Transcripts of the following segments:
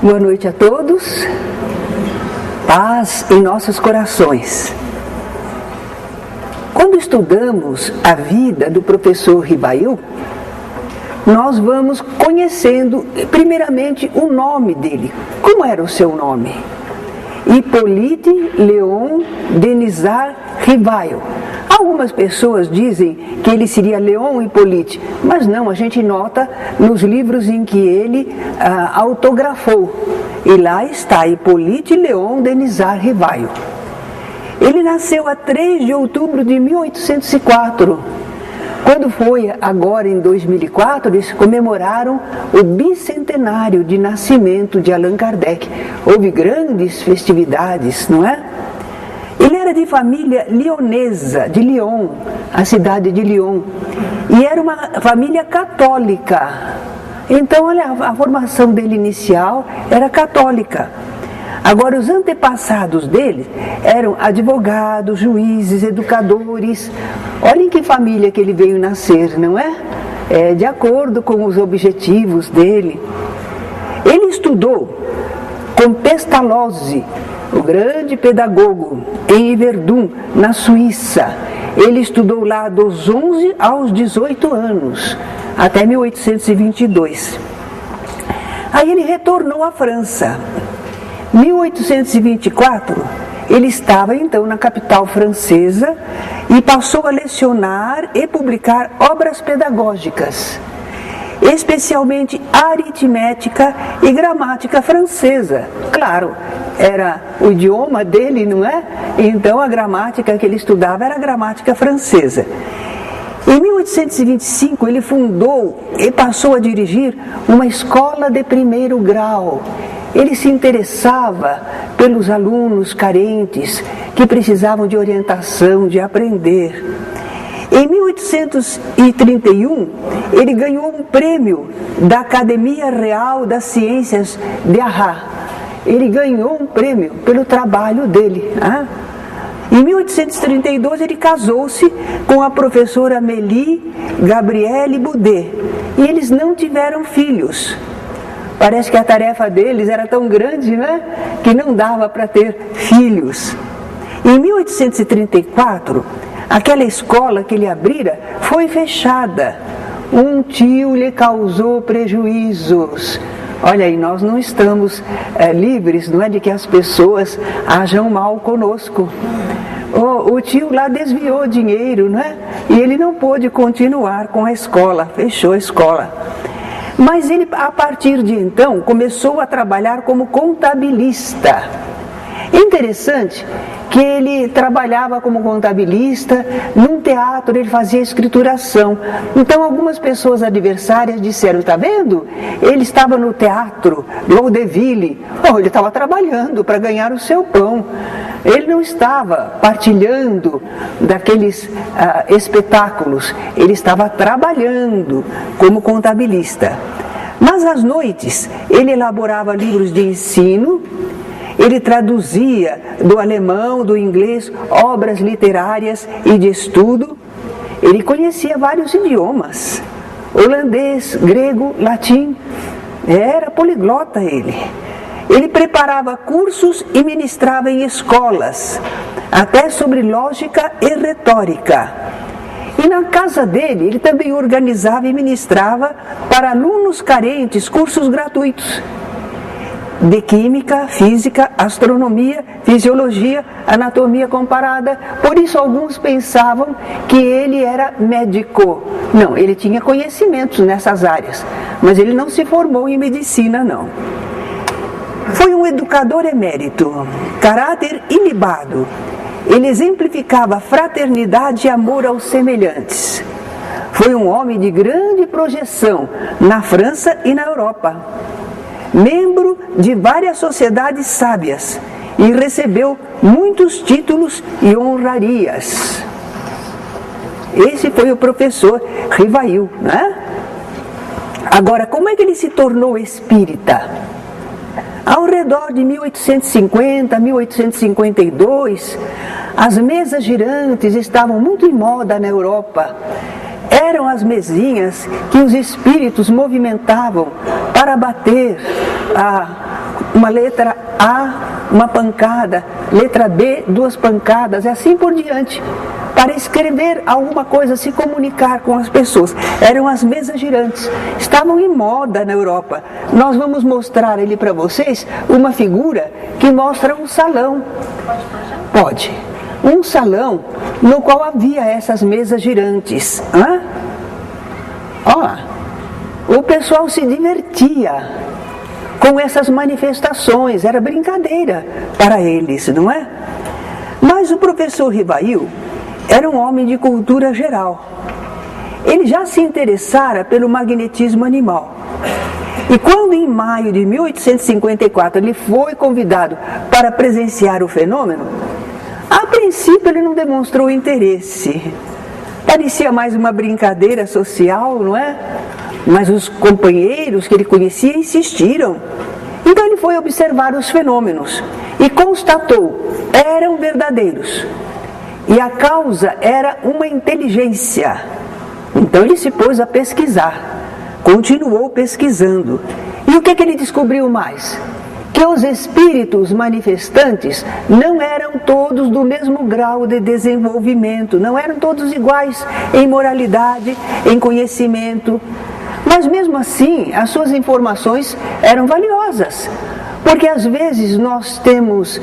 Boa noite a todos, paz em nossos corações. Quando estudamos a vida do professor Rivail, nós vamos conhecendo primeiramente o nome dele. Como era o seu nome? Hippolyte Léon Denisard Rivail. Algumas pessoas dizem que ele seria Léon Hippolyte, mas não, a gente nota nos livros em que ele autografou. E lá está, Hippolyte Léon Denisard Rivail. Ele nasceu a 3 de outubro de 1804. Quando foi agora em 2004, eles comemoraram o bicentenário de nascimento de Allan Kardec. Houve grandes festividades, não é? Ele era de família lionesa, de Lyon, a cidade de Lyon, e era uma família católica. Então, olha, a formação dele inicial era católica. Agora, os antepassados dele eram advogados, juízes, educadores. Olhem que família que ele veio nascer, não é? De acordo com os objetivos dele. Ele estudou com Pestalozzi, o grande pedagogo, em Yverdun, na Suíça. Ele estudou lá dos 11 aos 18 anos, até 1822. Aí ele retornou à França. 1824, ele estava então na capital francesa e passou a lecionar e publicar obras pedagógicas, especialmente aritmética e gramática francesa. Claro, era o idioma dele, não é? Então a gramática que ele estudava era a gramática francesa. Em 1825 ele fundou e passou a dirigir uma escola de primeiro grau. Ele se interessava pelos alunos carentes que precisavam de orientação, de aprender. Em 1831, ele ganhou um prêmio da Academia Real das Ciências de Arras. Ele ganhou um prêmio pelo trabalho dele. Em 1832, ele casou-se com a professora Amélie Gabrielle Boudet. E eles não tiveram filhos. Parece que a tarefa deles era tão grande, né, que não dava para ter filhos. Em 1834, aquela escola que ele abrira foi fechada. Um tio lhe causou prejuízos. Olha aí, nós não estamos livres, não é, de que as pessoas ajam mal conosco. O tio lá desviou dinheiro, né, e ele não pôde continuar com a escola, fechou a escola. Mas ele, a partir de então, começou a trabalhar como contabilista. Interessante que ele trabalhava como contabilista, num teatro ele fazia escrituração. Então algumas pessoas adversárias disseram, está vendo? Ele estava no teatro, Vaudeville, ele estava trabalhando para ganhar o seu pão. Ele não estava partilhando daqueles espetáculos, ele estava trabalhando como contabilista. Mas às noites ele elaborava livros de ensino, ele traduzia do alemão, do inglês, obras literárias e de estudo. Ele conhecia vários idiomas, holandês, grego, latim, era poliglota ele. Ele preparava cursos e ministrava em escolas, até sobre lógica e retórica. E na casa dele, ele também organizava e ministrava para alunos carentes cursos gratuitos de química, física, astronomia, fisiologia, anatomia comparada. Por isso alguns pensavam que ele era médico. Não, ele tinha conhecimentos nessas áreas, mas ele não se formou em medicina, não. Foi um educador emérito, caráter ilibado. Ele exemplificava fraternidade e amor aos semelhantes. Foi um homem de grande projeção na França e na Europa. Membro de várias sociedades sábias e recebeu muitos títulos e honrarias. Esse foi o professor Rivail, né? Agora, como é que ele se tornou espírita? Ao redor de 1850, 1852, as mesas girantes estavam muito em moda na Europa. Eram as mesinhas que os espíritos movimentavam para bater uma letra A, uma pancada, letra B, 2 pancadas, e assim por diante, para escrever alguma coisa, se comunicar com as pessoas. Eram as mesas girantes, estavam em moda na Europa. Nós vamos mostrar ali para vocês uma figura que mostra um salão. Pode. Um salão no qual havia essas mesas girantes. Ó, o pessoal se divertia com essas manifestações, era brincadeira para eles, não é? Mas o professor Rivail era um homem de cultura geral. Ele já se interessara pelo magnetismo animal. E quando em maio de 1854 ele foi convidado para presenciar o fenômeno, a princípio ele não demonstrou interesse. Parecia mais uma brincadeira social, não é? Mas os companheiros que ele conhecia insistiram. Então ele foi observar os fenômenos e constatou, eram verdadeiros. E a causa era uma inteligência. Então ele se pôs a pesquisar, continuou pesquisando. E o que ele descobriu mais? Que os espíritos manifestantes não eram todos do mesmo grau de desenvolvimento, não eram todos iguais em moralidade, em conhecimento. Mas mesmo assim, as suas informações eram valiosas. Porque às vezes nós temos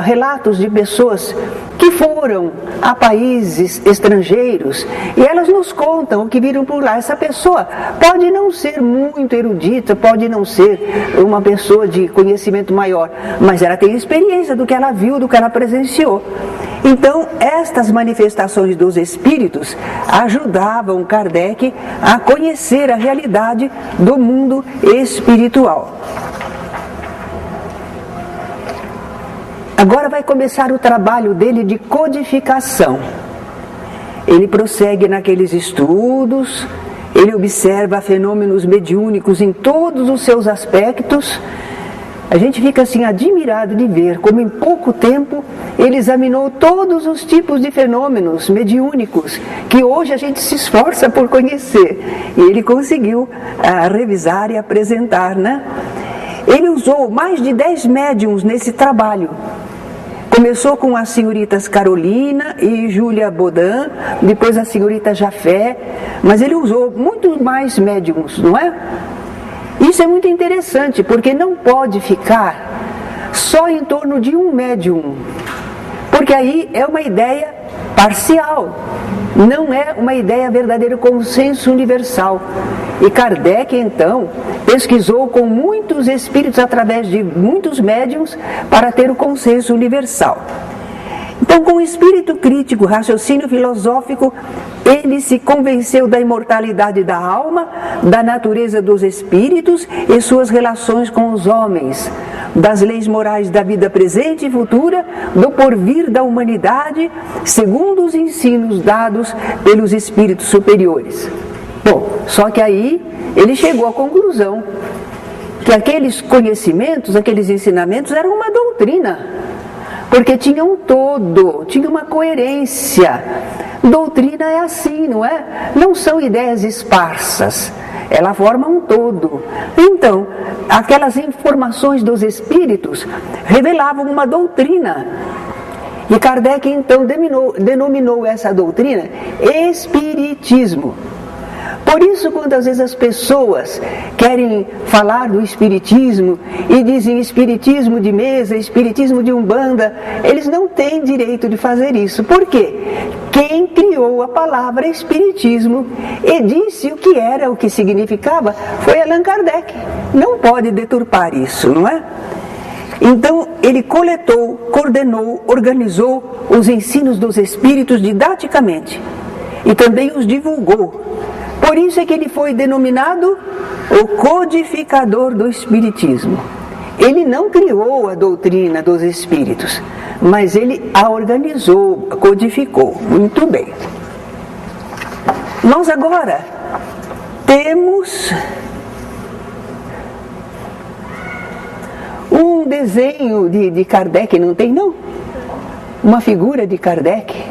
relatos de pessoas que foram a países estrangeiros e elas nos contam o que viram por lá. Essa pessoa pode não ser muito erudita, pode não ser uma pessoa de conhecimento maior, mas ela tem experiência do que ela viu, do que ela presenciou. Então, estas manifestações dos espíritos ajudavam Kardec a conhecer a realidade do mundo espiritual. Agora vai começar o trabalho dele de codificação. Ele prossegue naqueles estudos, ele observa fenômenos mediúnicos em todos os seus aspectos. A gente fica assim admirado de ver como em pouco tempo ele examinou todos os tipos de fenômenos mediúnicos que hoje a gente se esforça por conhecer. E ele conseguiu revisar e apresentar, né? Ele usou mais de 10 médiums nesse trabalho. Começou com as senhoritas Carolina e Júlia Baudin, depois a senhorita Jafé, mas ele usou muito mais médiums, não é? Isso é muito interessante, porque não pode ficar só em torno de um médium, porque aí é uma ideia parcial, não é uma ideia verdadeiro consenso universal. E Kardec, então, pesquisou com muitos espíritos através de muitos médiums para ter o consenso universal. Então, com o espírito crítico, raciocínio filosófico, ele se convenceu da imortalidade da alma, da natureza dos espíritos e suas relações com os homens, das leis morais da vida presente e futura, do porvir da humanidade, segundo os ensinos dados pelos espíritos superiores. Bom, só que aí ele chegou à conclusão que aqueles conhecimentos, aqueles ensinamentos eram uma doutrina, porque tinha um todo, tinha uma coerência. Doutrina é assim, não é? Não são ideias esparsas, ela forma um todo. Então, aquelas informações dos espíritos revelavam uma doutrina. E Kardec então denominou essa doutrina Espiritismo. Por isso, quantas vezes as pessoas querem falar do espiritismo e dizem espiritismo de mesa, espiritismo de umbanda, eles não têm direito de fazer isso. Por quê? Quem criou a palavra espiritismo e disse o que era, o que significava, foi Allan Kardec. Não pode deturpar isso, não é? Então, ele coletou, coordenou, organizou os ensinos dos espíritos didaticamente e também os divulgou. Por isso é que ele foi denominado o codificador do Espiritismo. Ele não criou a doutrina dos espíritos, mas ele a organizou, a codificou. Muito bem. Nós agora temos um desenho de Kardec, não tem não? Uma figura de Kardec,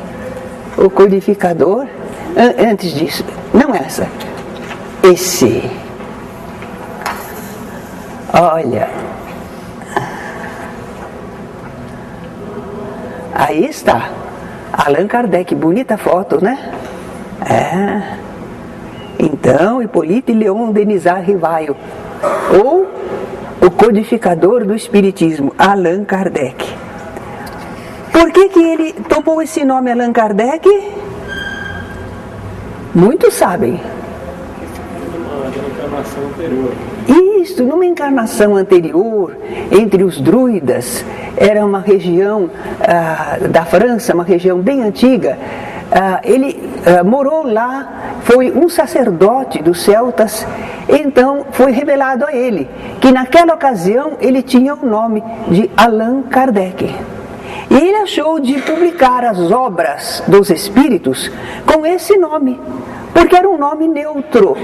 o codificador. Antes disso, não essa, esse. Olha, Aí está, Allan Kardec, bonita foto, né? Então, Hippolyte Léon Denisard Rivaio, ou o codificador do Espiritismo, Allan Kardec. Por que ele tomou esse nome Allan Kardec? Muitos sabem. Isso, numa encarnação anterior, entre os druidas, era uma região da França, uma região bem antiga. Ele morou lá, foi um sacerdote dos celtas, então foi revelado a ele que naquela ocasião ele tinha o nome de Allan Kardec. E ele achou de publicar as obras dos espíritos com esse nome, porque era um nome neutro.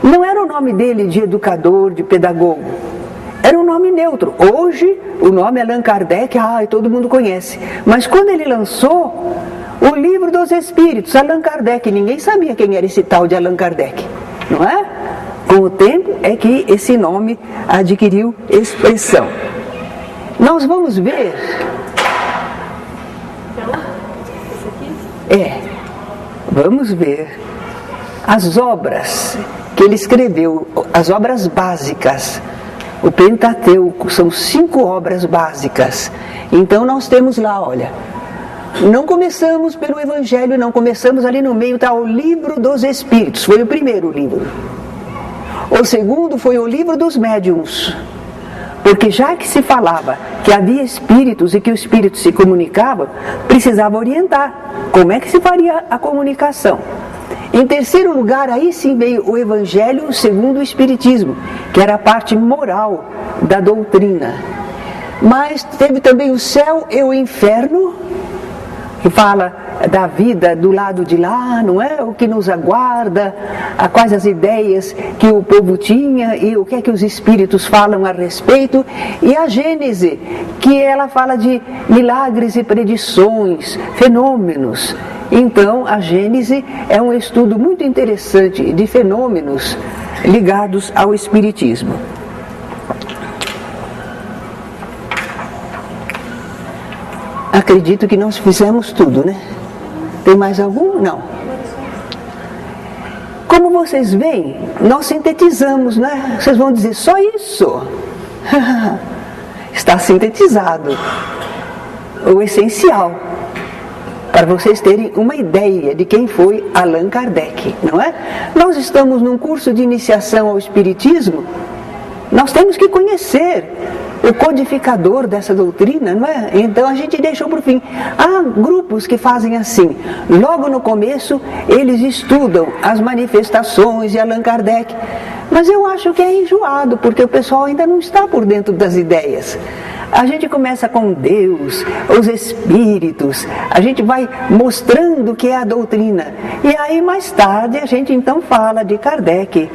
Não era o nome dele de educador, de pedagogo. Era um nome neutro. Hoje, o nome Allan Kardec, todo mundo conhece. Mas quando ele lançou o Livro dos Espíritos, Allan Kardec, ninguém sabia quem era esse tal de Allan Kardec, não é? Com o tempo é que esse nome adquiriu expressão. Nós vamos ver... Vamos ver as obras que ele escreveu, as obras básicas. O Pentateuco são 5 obras básicas. Então nós temos lá, olha, não começamos pelo Evangelho, não começamos ali no meio, está o Livro dos Espíritos, foi o primeiro livro. O segundo foi o Livro dos Médiuns, porque já que se falava que havia espíritos e que os espíritos se comunicavam, precisava orientar como é que se faria a comunicação. Em terceiro lugar, aí sim veio o Evangelho segundo o Espiritismo, que era a parte moral da doutrina. Mas teve também o céu e o inferno, que fala da vida do lado de lá, não é? O que nos aguarda, quais as ideias que o povo tinha e o que é que os espíritos falam a respeito. E a Gênese, que ela fala de milagres e predições, fenômenos. Então, a Gênese é um estudo muito interessante de fenômenos ligados ao Espiritismo. Acredito que nós fizemos tudo, né? Tem mais algum? Não. Como vocês veem, nós sintetizamos, né? Vocês vão dizer, só isso? Está sintetizado o essencial, para vocês terem uma ideia de quem foi Allan Kardec, não é? Nós estamos num curso de iniciação ao Espiritismo, nós temos que conhecer o codificador dessa doutrina, não é? Então a gente deixou para o fim. Há grupos que fazem assim, logo no começo eles estudam as manifestações de Allan Kardec, mas eu acho que é enjoado, porque o pessoal ainda não está por dentro das ideias. A gente começa com Deus, os Espíritos, a gente vai mostrando o que é a doutrina. E aí mais tarde a gente então fala de Kardec,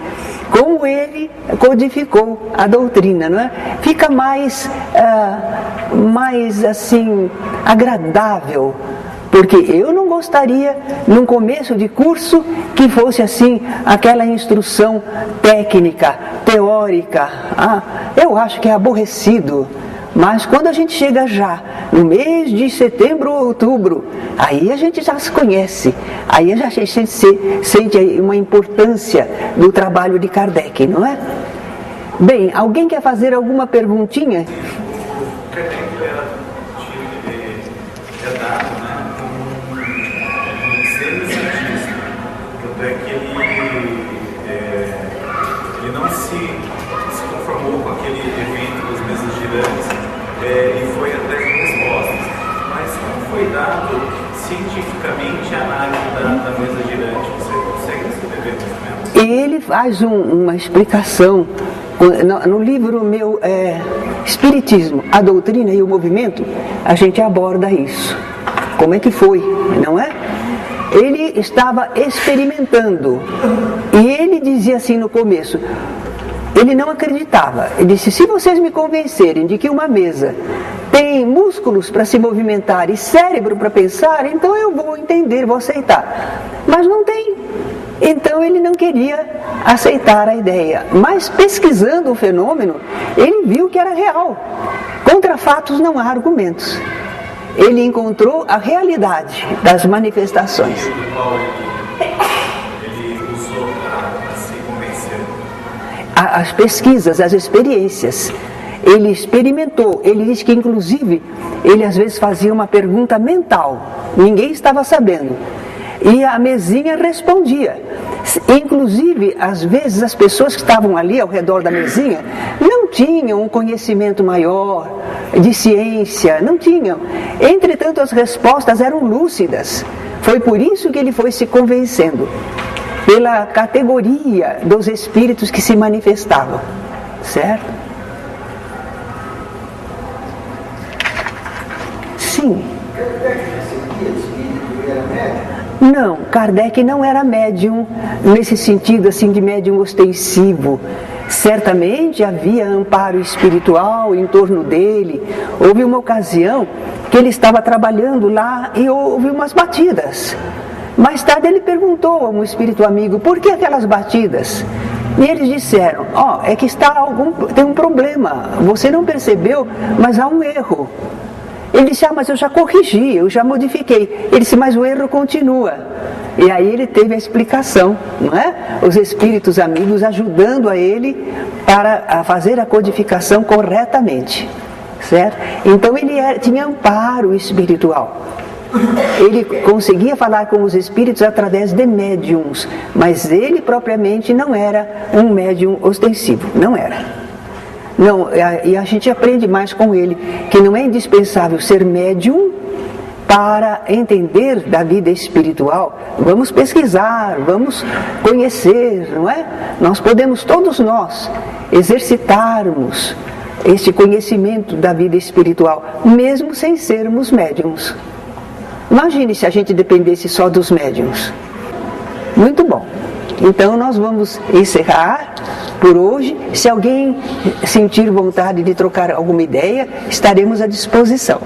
como ele codificou a doutrina, não é? Fica mais assim, agradável. Porque eu não gostaria, num começo de curso, que fosse assim, aquela instrução técnica, teórica. Eu acho que é aborrecido. Mas quando a gente chega já no mês de setembro ou outubro, aí a gente já se conhece, aí a gente sente uma importância do trabalho de Kardec, não é? Bem, alguém quer fazer alguma perguntinha? Kardec era dado, né, como um ser cientista, tanto é que ele não se conformou com aquele evento das mesas girantes, e foi atrás de respostas. Mas como foi dado cientificamente a análise da mesa girante? Você consegue escrever mais ou menos? Ele faz uma explicação no livro meu, Espiritismo, a Doutrina e o Movimento. A gente aborda isso. Como é que foi, não é? Ele estava experimentando e ele dizia assim no começo, ele não acreditava. Ele disse, se vocês me convencerem de que uma mesa tem músculos para se movimentar e cérebro para pensar, então eu vou entender, vou aceitar. Mas não tem. Então ele não queria aceitar a ideia. Mas pesquisando o fenômeno, ele viu que era real. Contra fatos não há argumentos. ele encontrou a realidade das manifestações. Do qual ele usou para se convencer. As pesquisas, as experiências. Ele experimentou, ele diz que inclusive ele às vezes fazia uma pergunta mental, ninguém estava sabendo, e a mesinha respondia. Inclusive, às vezes as pessoas que estavam ali ao redor da mesinha não tinham um conhecimento maior de ciência, não tinham. Entretanto, as respostas eram lúcidas. Foi por isso que ele foi se convencendo, pela categoria dos espíritos que se manifestavam, certo? Sim. Não, Kardec não era médium nesse sentido assim de médium ostensivo. Certamente havia amparo espiritual em torno dele. Houve uma ocasião que ele estava trabalhando lá e houve umas batidas. Mais tarde ele perguntou a um espírito amigo, por que aquelas batidas? E eles disseram, é que tem um problema, você não percebeu, mas há um erro. Ele disse, mas eu já corrigi, eu já modifiquei. Ele disse, mas o erro continua. E aí ele teve a explicação, não é? Os espíritos amigos ajudando a ele para fazer a codificação corretamente, certo? Então ele tinha amparo espiritual. Ele conseguia falar com os espíritos através de médiums, mas ele propriamente não era um médium ostensivo, não era. Não, e a gente aprende mais com ele, que não é indispensável ser médium para entender da vida espiritual. Vamos pesquisar, vamos conhecer, não é? Nós podemos, todos nós, exercitarmos este conhecimento da vida espiritual, mesmo sem sermos médiums. Imagine se a gente dependesse só dos médiums. Muito bom. Então nós vamos encerrar por hoje. Se alguém sentir vontade de trocar alguma ideia, estaremos à disposição.